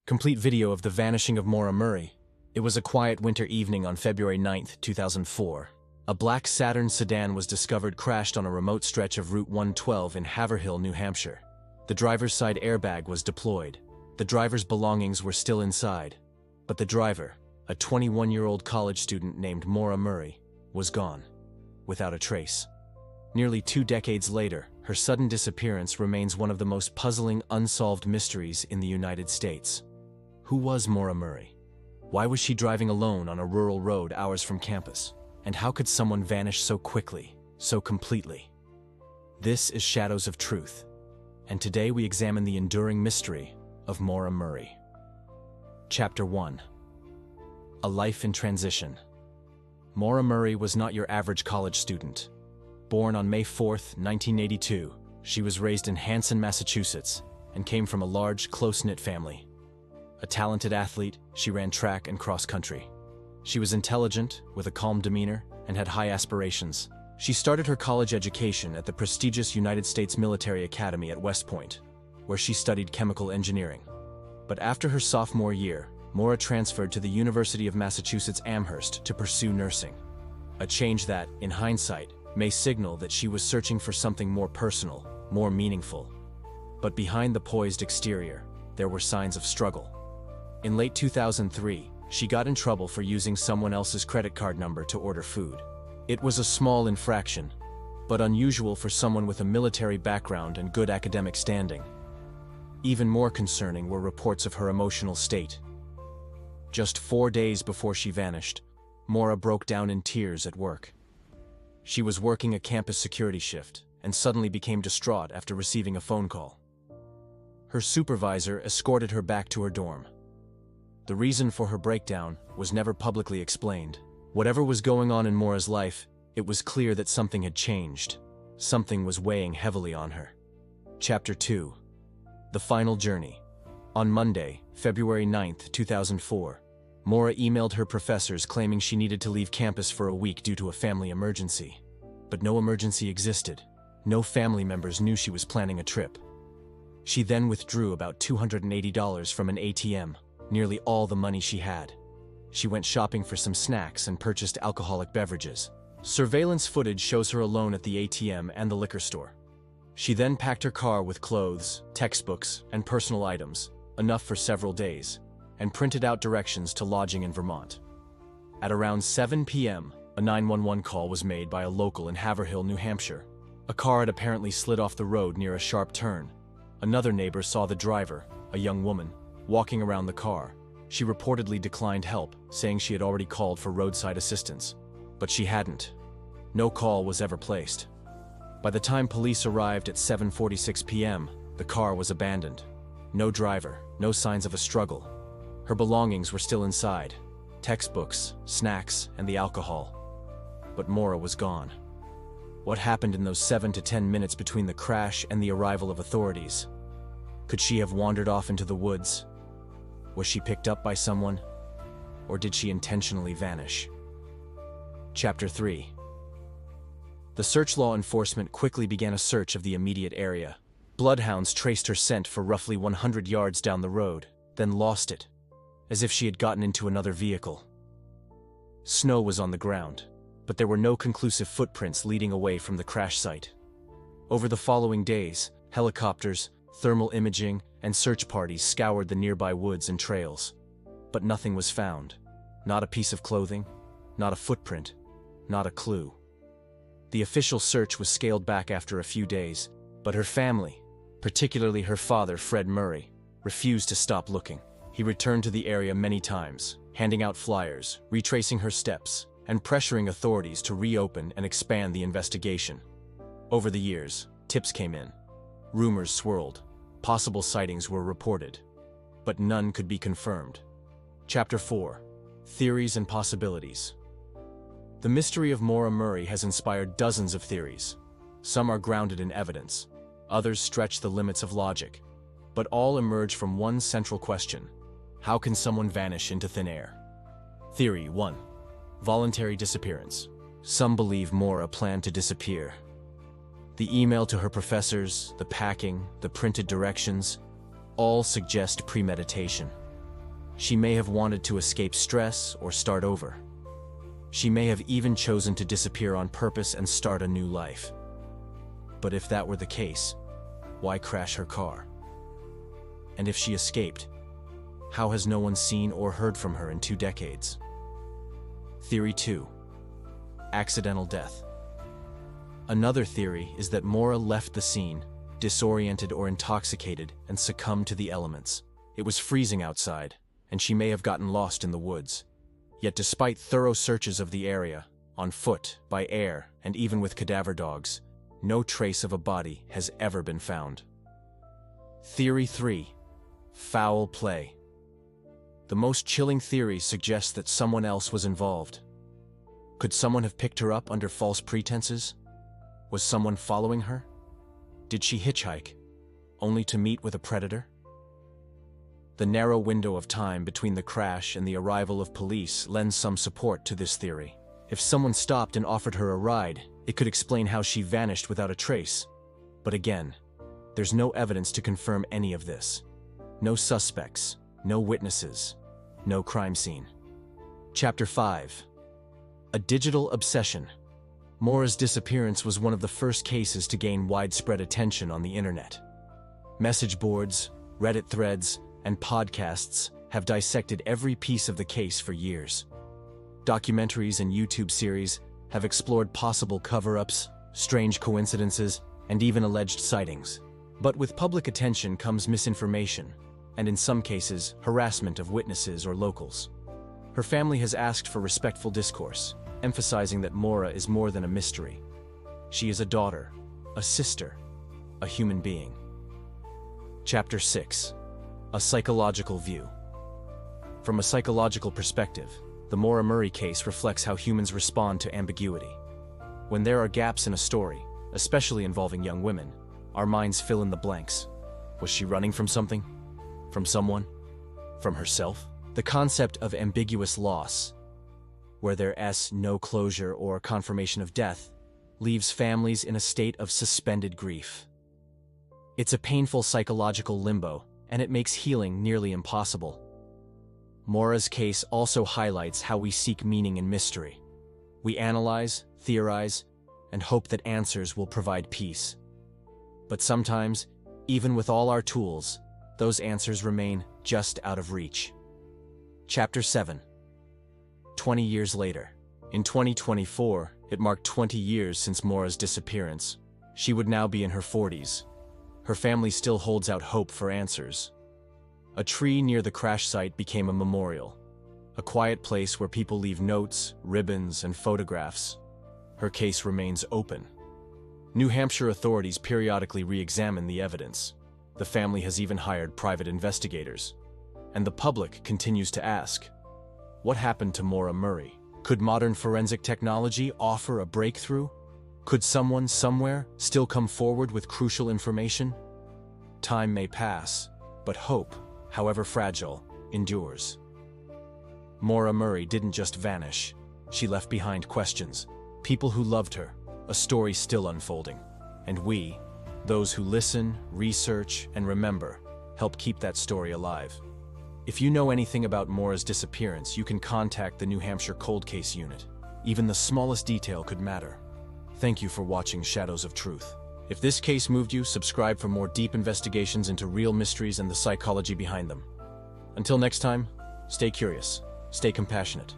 Complete video of the vanishing of Maura Murray. It was a quiet winter evening on February 9, 2004. A black Saturn sedan was discovered crashed on a remote stretch of Route 112 in Haverhill, New Hampshire. The driver's side airbag was deployed. The driver's belongings were still inside. But the driver, a 21-year-old college student named Maura Murray, was gone, without a trace. Nearly 2 decades later, her sudden disappearance remains one of the most puzzling, unsolved mysteries in the United States. Who was Maura Murray? Why was she driving alone on a rural road hours from campus? And how could someone vanish so quickly, so completely? This is Shadows of Truth, and today we examine the enduring mystery of Maura Murray. Chapter 1. A Life in Transition. Maura Murray was not your average college student. Born on May 4, 1982, she was raised in Hanson, Massachusetts, and came from a large, close-knit family. A talented athlete, she ran track and cross-country. She was intelligent, with a calm demeanor, and had high aspirations. She started her college education at the prestigious United States Military Academy at West Point, where she studied chemical engineering. But after her sophomore year, Maura transferred to the University of Massachusetts Amherst to pursue nursing. A change that, in hindsight, may signal that she was searching for something more personal, more meaningful. But behind the poised exterior, there were signs of struggle. In late 2003, she got in trouble for using someone else's credit card number to order food. It was a small infraction, but unusual for someone with a military background and good academic standing. Even more concerning were reports of her emotional state. Just 4 days before she vanished, Maura broke down in tears at work. She was working a campus security shift and suddenly became distraught after receiving a phone call. Her supervisor escorted her back to her dorm. The reason for her breakdown was never publicly explained. Whatever was going on in Maura's life, it was clear that something had changed. Something was weighing heavily on her. Chapter 2. The Final Journey. On Monday, February 9, 2004, Maura emailed her professors claiming she needed to leave campus for a week due to a family emergency. But no emergency existed. No family members knew she was planning a trip. She then withdrew about $280 from an ATM, nearly all the money she had. She went shopping for some snacks and purchased alcoholic beverages. Surveillance footage shows her alone at the ATM and the liquor store. She then packed her car with clothes, textbooks, and personal items, enough for several days, and printed out directions to lodging in Vermont. At around 7 p.m., a 911 call was made by a local in Haverhill, New Hampshire. A car had apparently slid off the road near a sharp turn. Another neighbor saw the driver, a young woman, walking around the car. She reportedly declined help, saying she had already called for roadside assistance. But she hadn't. No call was ever placed. By the time police arrived at 7:46 p.m., the car was abandoned. No driver, no signs of a struggle. Her belongings were still inside: textbooks, snacks, and the alcohol. But Maura was gone. What happened in those 7 to 10 minutes between the crash and the arrival of authorities? Could she have wandered off into the woods? Was she picked up by someone? Or did she intentionally vanish? Chapter 3. The search law enforcement quickly began a search of the immediate area. Bloodhounds traced her scent for roughly 100 yards down the road, then lost it, as if she had gotten into another vehicle. Snow was on the ground, but there were no conclusive footprints leading away from the crash site. Over the following days, helicopters, thermal imaging, and search parties scoured the nearby woods and trails. But nothing was found. Not a piece of clothing, not a footprint, not a clue. The official search was scaled back after a few days, but her family, particularly her father, Fred Murray, refused to stop looking. He returned to the area many times, handing out flyers, retracing her steps, and pressuring authorities to reopen and expand the investigation. Over the years, tips came in. Rumors swirled. Possible sightings were reported, but none could be confirmed. Chapter 4. Theories and Possibilities. The mystery of Maura Murray has inspired dozens of theories. Some are grounded in evidence, others stretch the limits of logic, but all emerge from one central question: how can someone vanish into thin air? Theory 1. Voluntary disappearance. Some believe Maura planned to disappear. The email to her professors, the packing, the printed directions, all suggest premeditation. She may have wanted to escape stress or start over. She may have even chosen to disappear on purpose and start a new life. But if that were the case, why crash her car? And if she escaped, how has no one seen or heard from her in 2 decades? Theory 2. Accidental death. Another theory is that Maura left the scene, disoriented or intoxicated, and succumbed to the elements. It was freezing outside, and she may have gotten lost in the woods. Yet despite thorough searches of the area, on foot, by air, and even with cadaver dogs, no trace of a body has ever been found. Theory 3. Foul play. The most chilling theory suggests that someone else was involved. Could someone have picked her up under false pretenses? Was someone following her? Did she hitchhike, only to meet with a predator? The narrow window of time between the crash and the arrival of police lends some support to this theory. If someone stopped and offered her a ride, it could explain how she vanished without a trace. But again, there's no evidence to confirm any of this. No suspects, no witnesses, no crime scene. Chapter 5. A digital obsession. Maura's disappearance was one of the first cases to gain widespread attention on the internet. Message boards, Reddit threads, and podcasts have dissected every piece of the case for years. Documentaries and YouTube series have explored possible cover-ups, strange coincidences, and even alleged sightings. But with public attention comes misinformation, and in some cases, harassment of witnesses or locals. Her family has asked for respectful discourse, emphasizing that Maura is more than a mystery. She is a daughter, a sister, a human being. Chapter 6. A psychological view. From a psychological perspective, the Maura Murray case reflects how humans respond to ambiguity. When there are gaps in a story, especially involving young women, our minds fill in the blanks. Was she running from something? From someone? From herself? The concept of ambiguous loss, where there's no closure or confirmation of death, leaves families in a state of suspended grief. It's a painful psychological limbo, and it makes healing nearly impossible. Maura's case also highlights how we seek meaning in mystery. We analyze, theorize, and hope that answers will provide peace. But sometimes, even with all our tools, those answers remain just out of reach. Chapter 7. 20 years later. In 2024, it marked 20 years since Maura's disappearance. She would now be in her 40s. Her family still holds out hope for answers. A tree near the crash site became a memorial, a quiet place where people leave notes, ribbons, and photographs. Her case remains open. New Hampshire authorities periodically re-examine the evidence. The family has even hired private investigators. And the public continues to ask, what happened to Maura Murray? Could modern forensic technology offer a breakthrough? Could someone somewhere still come forward with crucial information? Time may pass, but hope, however fragile, endures. Maura Murray didn't just vanish. She left behind questions, people who loved her, a story still unfolding. And we, those who listen, research, and remember, help keep that story alive. If you know anything about Maura's disappearance, you can contact the New Hampshire Cold Case Unit. Even the smallest detail could matter. Thank you for watching Shadows of Truth. If this case moved you, subscribe for more deep investigations into real mysteries and the psychology behind them. Until next time, stay curious, stay compassionate.